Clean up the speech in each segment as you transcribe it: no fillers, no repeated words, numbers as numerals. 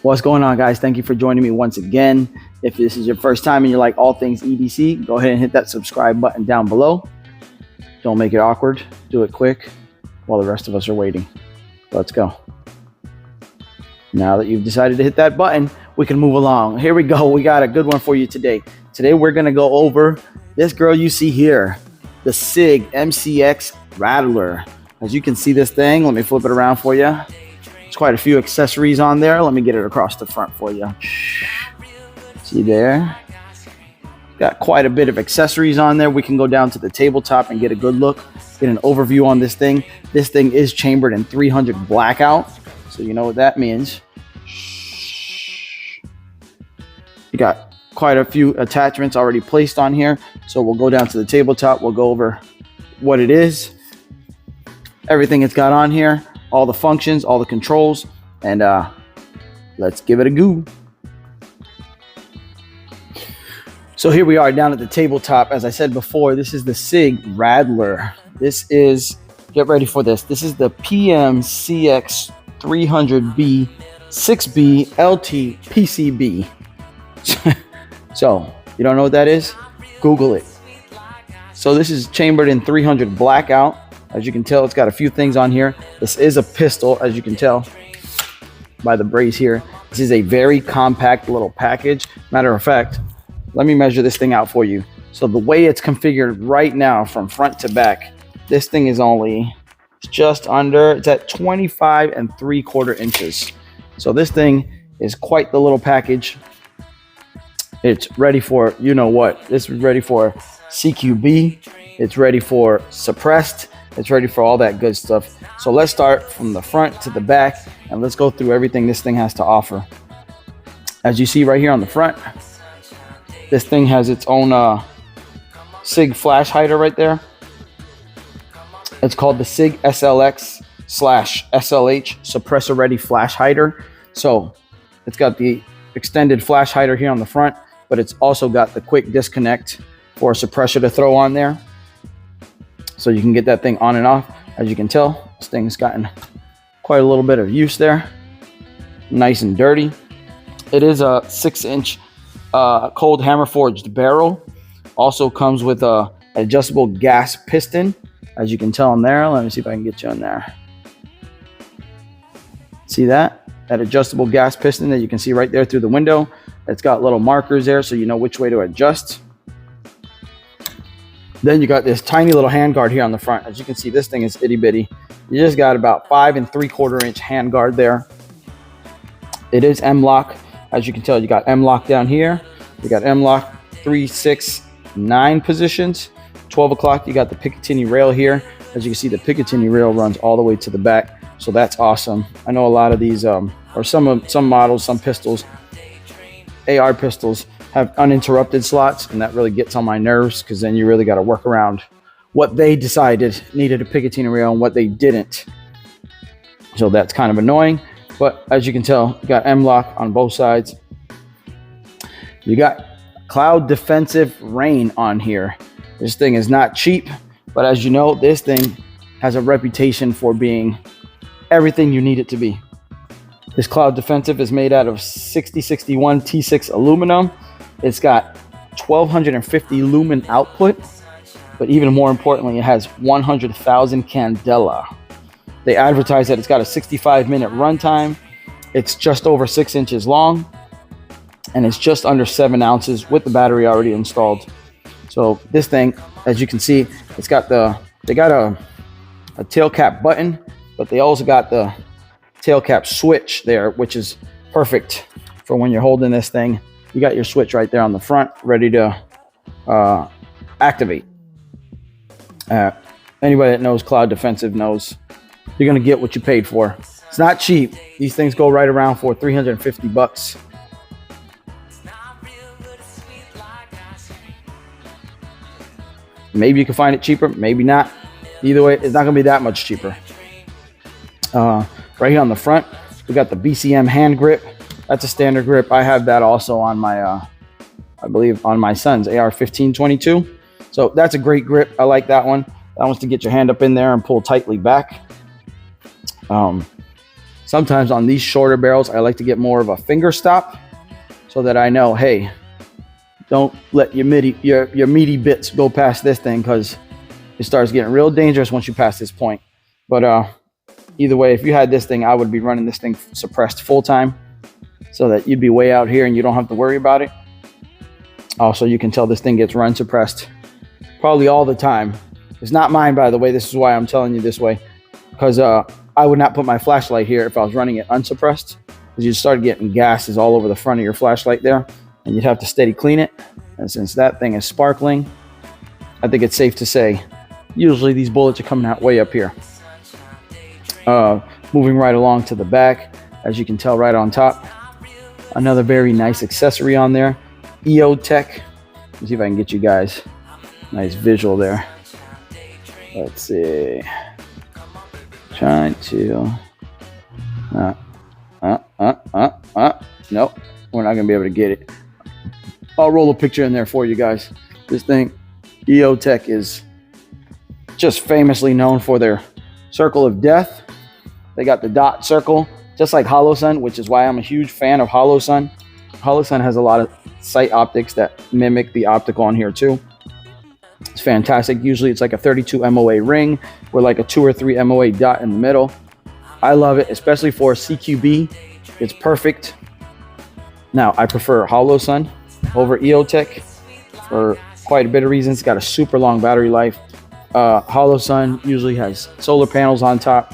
What's going on, guys? Thank you for joining me once again. If this is your first time and you like all things EDC, go ahead and hit that subscribe button down below. Don't make it awkward. Do it quick while the rest of us are waiting. Let's go. Now that you've decided to hit that button, we can move along. Here we go. We got a good one for you today. Today we're going to go over this girl you see here, the Sig MCX Rattler. As you can see this thing, let me flip it around for you. There's quite a few accessories on there. Let me get it across the front for you. See there? Got quite a bit of accessories on there. We can go down to the tabletop and get a good look, get an overview on this thing. This thing is chambered in 300 Blackout, so you know what that means. You got quite a few attachments already placed on here, so we'll go down to the tabletop. We'll go over what it is, everything it's got on here, all the functions, all the controls, and let's give it a go. So here we are down at the tabletop. As I said before, this is the Sig Rattler. This is, get ready for this. This is the PMCX 300B 6B LT PCB. So you don't know what that is? Google it. So this is chambered in 300 Blackout. As you can tell, it's got a few things on here. This is a pistol, as you can tell by the brace here. This is a very compact little package. Matter of fact, let me measure this thing out for you. So the way it's configured right now from front to back, this thing is only just under, it's at 25 3/4 inches. So this thing is quite the little package. It's ready for, you know what, this is ready for CQB. It's ready for suppressed. It's ready for all that good stuff. So let's start from the front to the back and let's go through everything this thing has to offer. As you see right here on the front, this thing has its own Sig flash hider right there. It's called the Sig SLX/SLH suppressor ready flash hider. So it's got the extended flash hider here on the front, but it's also got the quick disconnect for a suppressor to throw on there. So you can get that thing on and off. As you can tell, this thing's gotten quite a little bit of use there. Nice and dirty. It is a 6-inch cold hammer forged barrel. Also comes with a adjustable gas piston, as you can tell in there. Let me see if I can get you in there. See that adjustable gas piston that you can see right there through the window. It's got little markers there so you know which way to adjust. Then you got this tiny little hand guard here on the front. As you can see, this thing is itty bitty. You just got about 5 3/4 inch hand guard there. It is M-LOK. As you can tell, you got M-LOK down here. You got M-LOK 3, 6, 9 positions. 12 o'clock, you got the Picatinny rail here. As you can see, the Picatinny rail runs all the way to the back. So that's awesome. I know a lot of these, or some models, some pistols, AR pistols, have uninterrupted slots, and that really gets on my nerves because then you really got to work around what they decided needed a Picatinny rail and what they didn't. So that's kind of annoying. But as you can tell, you got M-LOK on both sides. You got cloud defensive rain on here. This thing is not cheap, but as you know, this thing has a reputation for being everything you need it to be. This cloud defensive is made out of 6061 T6 aluminum. It's got 1250 lumen output, but even more importantly, it has 100,000 candela. They advertise that it's got a 65-minute runtime. It's just over 6 inches long, and it's just under 7 ounces with the battery already installed. So this thing, as you can see, it's got they got a tail cap button, but they also got the tail cap switch there, which is perfect for when you're holding this thing. You got your switch right there on the front, ready to activate. Anybody that knows cloud defensive knows you're gonna get what you paid for. It's not cheap. These things go right around for 350 bucks. Maybe you can find it cheaper, maybe not. Either way, it's not gonna be that much cheaper. Right here on the front, we got the BCM hand grip. That's a standard grip. I have that also on my, I believe on my son's AR-1522. So that's a great grip. I like that one. That one's to get your hand up in there and pull tightly back. Sometimes on these shorter barrels, I like to get more of a finger stop so that I know, hey, don't let your meaty bits go past this thing, because it starts getting real dangerous once you pass this point. But either way, if you had this thing, I would be running this thing suppressed full time so that you'd be way out here and you don't have to worry about it. Also, you can tell this thing gets run suppressed probably all the time. It's not mine, by the way. This is why I'm telling you this way, because I would not put my flashlight here if I was running it unsuppressed, because you'd start getting gases all over the front of your flashlight there, and you'd have to steady clean it. And since that thing is sparkling, I think it's safe to say usually these bullets are coming out way up here. Moving right along to the back, as you can tell right on top, another very nice accessory on there, EOTech. Let's see if I can get you guys a nice visual there. Let's see. Trying to. Nope, we're not gonna be able to get it. I'll roll a picture in there for you guys. This thing, EOTech, is just famously known for their circle of death. They got the dot circle, just like Holosun, which is why I'm a huge fan of Holosun. Holosun has a lot of sight optics that mimic the optical on here too. It's fantastic. Usually it's like a 32 MOA ring with like a 2 or 3 MOA dot in the middle. I love it, especially for CQB. It's perfect. Now, I prefer Holosun over EOTech for quite a bit of reasons. It's got a super long battery life. Holosun usually has solar panels on top.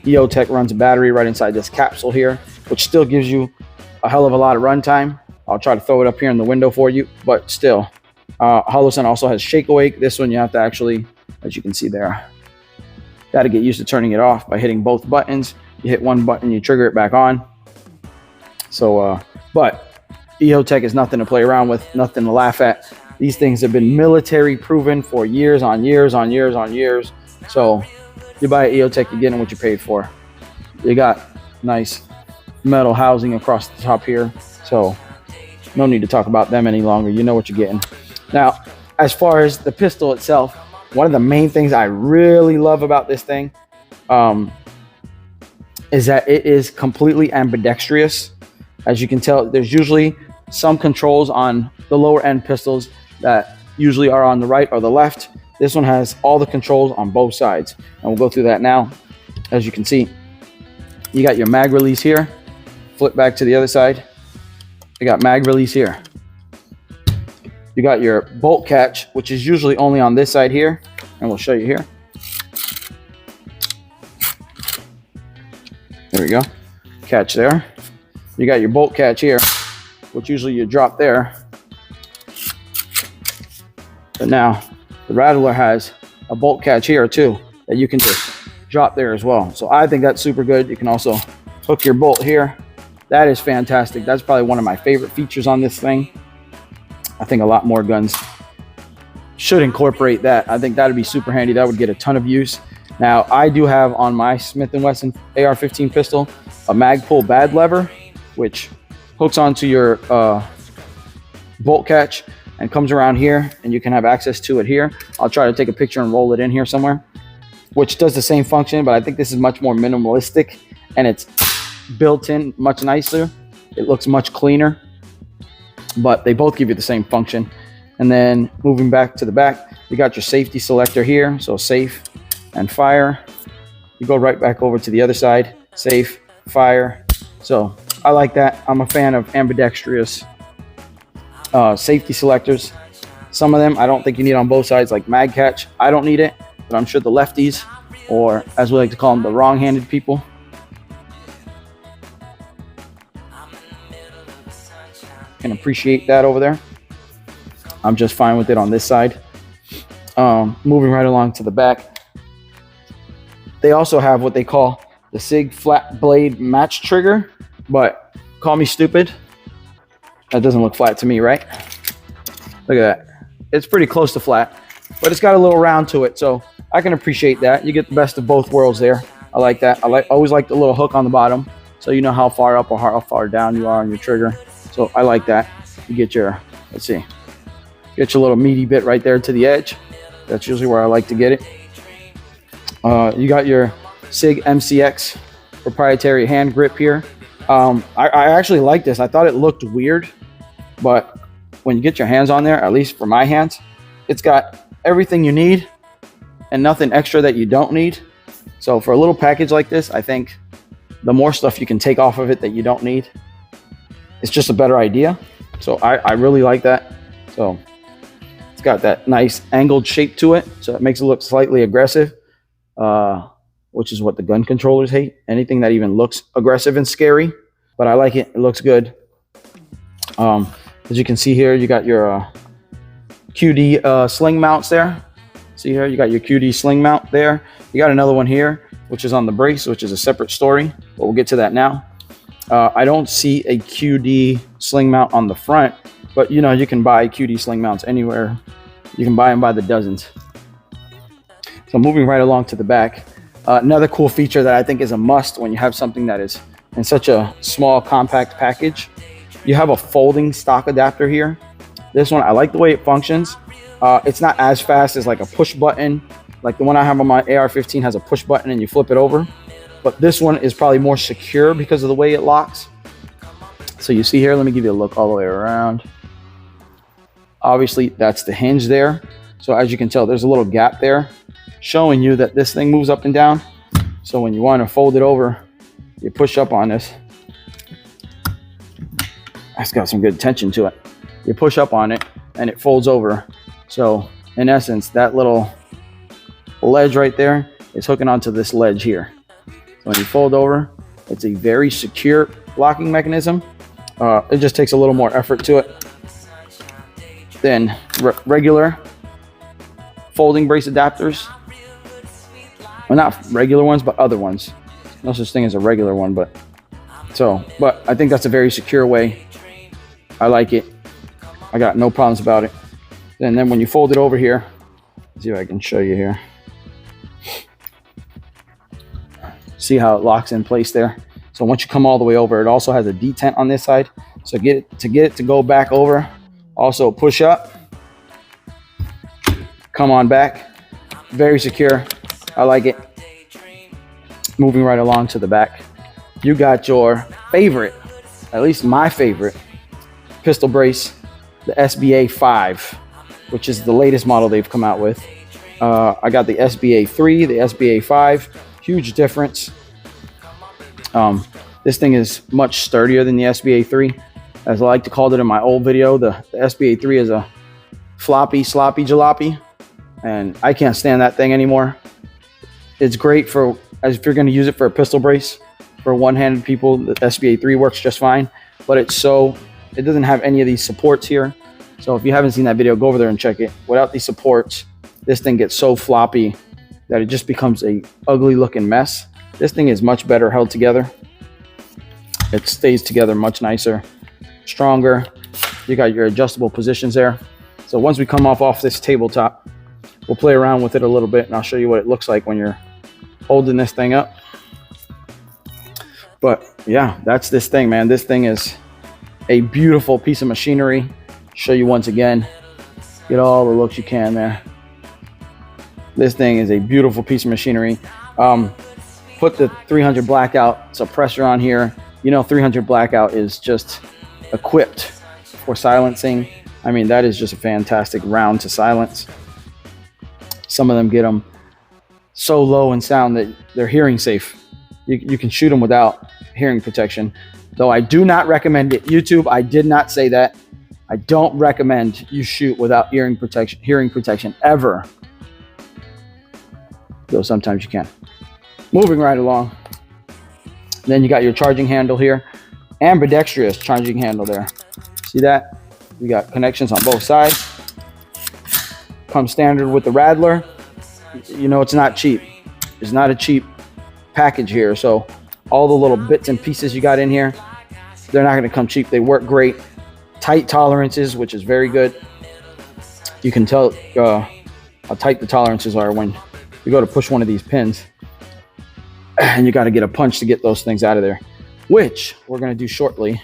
EOTech runs a battery right inside this capsule here, which still gives you a hell of a lot of runtime. I'll try to throw it up here in the window for you, but still. Holosun also has shake awake. This one you have to actually, as you can see there, got to get used to turning it off by hitting both buttons. You hit one button, you trigger it back on. So, but EOTech is nothing to play around with, nothing to laugh at. These things have been military proven for years on years on years on years. So you buy EOTech, you're getting what you paid for. You got nice metal housing across the top here. So no need to talk about them any longer. You know what you're getting. Now, as far as the pistol itself, one of the main things I really love about this thing is that it is completely ambidextrous. As you can tell, there's usually some controls on the lower end pistols that usually are on the right or the left. This one has all the controls on both sides, and we'll go through that now. As you can see, you got your mag release here. Flip back to the other side. You got mag release here. You got your bolt catch, which is usually only on this side here, and we'll show you here. There we go. Catch there. You got your bolt catch here, which usually you drop there. But now the Rattler has a bolt catch here too that you can just drop there as well. So I think that's super good. You can also hook your bolt here. That is fantastic. That's probably one of my favorite features on this thing. I think a lot more guns should incorporate that. I think that'd be super handy. That would get a ton of use. Now, I do have on my Smith & Wesson AR-15 pistol a mag pull bad lever, which hooks onto your bolt catch and comes around here, and you can have access to it here. I'll try to take a picture and roll it in here somewhere, which does the same function, but I think this is much more minimalistic, and it's built in much nicer. It looks much cleaner, but they both give you the same function. And then moving back to the back, you got your safety selector here, so safe and fire. You go right back over to the other side, safe, fire. So I like that. I'm a fan of ambidextrous safety selectors. Some of them I don't think you need on both sides, like mag catch. I don't need it, but I'm sure the lefties, or as we like to call them, the wrong-handed people, can appreciate that over there. I'm just fine with it on this side. Moving right along to the back, they also have what they call the Sig flat blade match trigger, but call me stupid, that doesn't look flat to me, right? Look at that. It's pretty close to flat, but it's got a little round to it, so I can appreciate that. You get the best of both worlds there. I like that. Always like the little hook on the bottom, so you know how far up or how far down you are on your trigger. So I like that. You get your, let's see, get your little meaty bit right there to the edge. That's usually where I like to get it. You got your Sig MCX proprietary hand grip here. I actually like this. I thought it looked weird, but when you get your hands on there, at least for my hands, it's got everything you need and nothing extra that you don't need. So for a little package like this, I think the more stuff you can take off of it that you don't need, it's just a better idea. So I really like that. So it's got that nice angled shape to it, so it makes it look slightly aggressive, which is what the gun controllers hate. Anything that even looks aggressive and scary, but I like it. It looks good. As you can see here, you got your QD sling mounts there. See here, you got your QD sling mount there. You got another one here, which is on the brace, which is a separate story, but we'll get to that now. I don't see a QD sling mount on the front, but you know, you can buy QD sling mounts anywhere. You can buy them by the dozens. So moving right along to the back, another cool feature that I think is a must when you have something that is in such a small compact package, you have a folding stock adapter here. This one, I like the way it functions. It's not as fast as like a push button. Like the one I have on my AR-15 has a push button and you flip it over. But this one is probably more secure because of the way it locks. So you see here, let me give you a look all the way around. Obviously, that's the hinge there. So as you can tell, there's a little gap there showing you that this thing moves up and down. So when you want to fold it over, you push up on this. It's got some good tension to it. You push up on it and it folds over. So in essence, that little ledge right there is hooking onto this ledge here. So when you fold over, it's a very secure locking mechanism. It just takes a little more effort to it than regular folding brace adapters. Well, not regular ones, but other ones. No such thing as a regular one, but I think that's a very secure way. I like it. I got no problems about it. And then when you fold it over here, let's see if I can show you here. See how it locks in place there. So once you come all the way over, it also has a detent on this side. So get it to go back over. Also push up, come on back. Very secure. I like it. Moving right along to the back, you got your favorite, at least my favorite, pistol brace, the SBA 5, which is the latest model they've come out with. I got the SBA 3, the SBA 5, huge difference. This thing is much sturdier than the SBA 3. As I like to call it in my old video, the SBA 3 is a floppy, sloppy jalopy, and I can't stand that thing anymore. It's great for, as if you're going to use it for a pistol brace for one-handed people, the SBA 3 works just fine, but it doesn't have any of these supports here. So if you haven't seen that video, go over there and check it. Without these supports, this thing gets so floppy that it just becomes a ugly looking mess. This thing is much better held together. It stays together much nicer, stronger. You got your adjustable positions there. So once we come off this tabletop, we'll play around with it a little bit and I'll show you what it looks like when you're holding this thing up. But yeah, that's this thing, man. This thing is a beautiful piece of machinery. Show you once again, get all the looks you can there. This thing is a beautiful piece of machinery. Put the 300 Blackout suppressor on here. You know, 300 Blackout is just equipped for silencing. I mean, that is just a fantastic round to silence. Some of them get them so low in sound that they're hearing safe. You can shoot them without hearing protection, though I do not recommend it. YouTube, I did not say that. I don't recommend you shoot without hearing protection ever, though sometimes you can. Moving right along, then you got your charging handle here, ambidextrous charging handle there. See that? You got connections on both sides. Comes standard with the Rattler. You know, it's not cheap. It's not a cheap package here. So all the little bits and pieces you got in here, they're not going to come cheap. They work great. Tight tolerances, which is very good. You can tell how tight the tolerances are when you go to push one of these pins. And you got to get a punch to get those things out of there, which we're going to do shortly.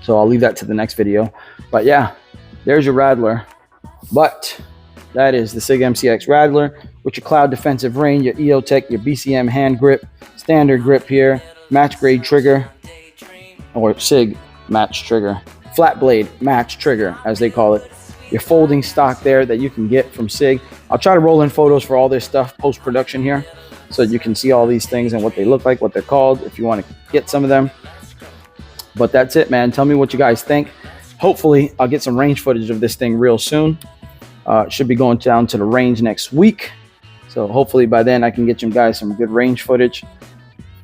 So I'll leave that to the next video. But yeah, there's your Rattler. But that is the Sig MCX Rattler, which with your cloud defensive range, your EOTech, your BCM hand grip, standard grip here, match grade trigger, or Sig match trigger, flat blade match trigger as they call it. Your folding stock there that you can get from Sig. I'll try to roll in photos for all this stuff post-production here so you can see all these things and what they look like, what they're called, if you want to get some of them. But that's it, man. Tell me what you guys think. Hopefully, I'll get some range footage of this thing real soon. Should be going down to the range next week. So hopefully by then I can get you guys some good range footage.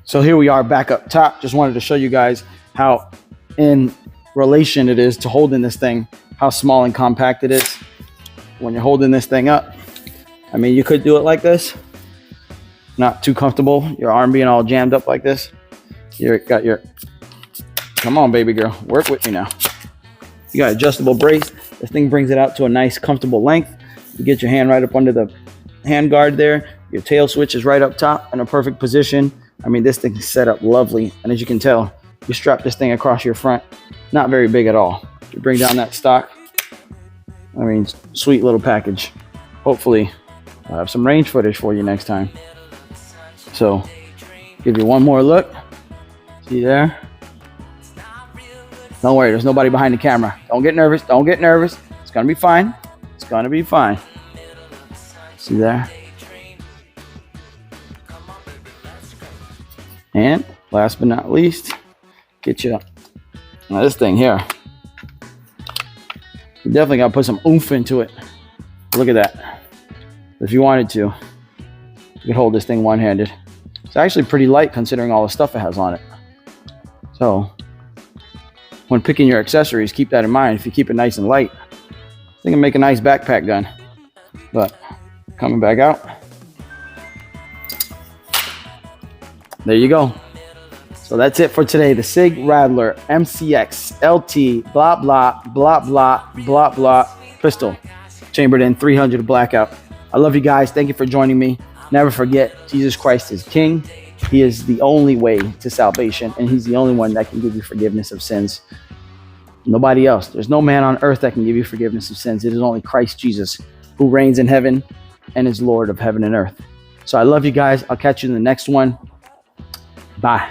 So here we are back up top. Just wanted to show you guys how in relation it is to holding this thing, how small and compact it is when you're holding this thing up. I mean, you could do it like this. Not too comfortable. Your arm being all jammed up like this. You got your, come on, baby girl, work with me now. You got adjustable brace. This thing brings it out to a nice, comfortable length. You get your hand right up under the hand guard there. Your tail switch is right up top in a perfect position. I mean, this thing's set up lovely. And as you can tell, you strap this thing across your front. Not very big at all. You bring down that stock. I mean, sweet little package. Hopefully, I'll have some range footage for you next time. So, give you one more look. See there? Don't worry, there's nobody behind the camera. Don't get nervous. Don't get nervous. It's going to be fine. It's going to be fine. See there? And last but not least, get you now this thing here. You definitely got to put some oomph into it. Look at that. If you wanted to, you could hold this thing one-handed. It's actually pretty light considering all the stuff it has on it. So, when picking your accessories, keep that in mind. If you keep it nice and light, I think it can make a nice backpack gun. But coming back out, there you go. So that's it for today. The Sig Rattler MCX LT blah blah blah blah blah blah pistol, chambered in 300 Blackout. I love you guys. Thank you for joining me. Never forget, Jesus Christ is King. He is the only way to salvation, and he's the only one that can give you forgiveness of sins. Nobody else. There's no man on earth that can give you forgiveness of sins. It is only Christ Jesus who reigns in heaven and is Lord of heaven and earth. So I love you guys. I'll catch you in the next one. Bye.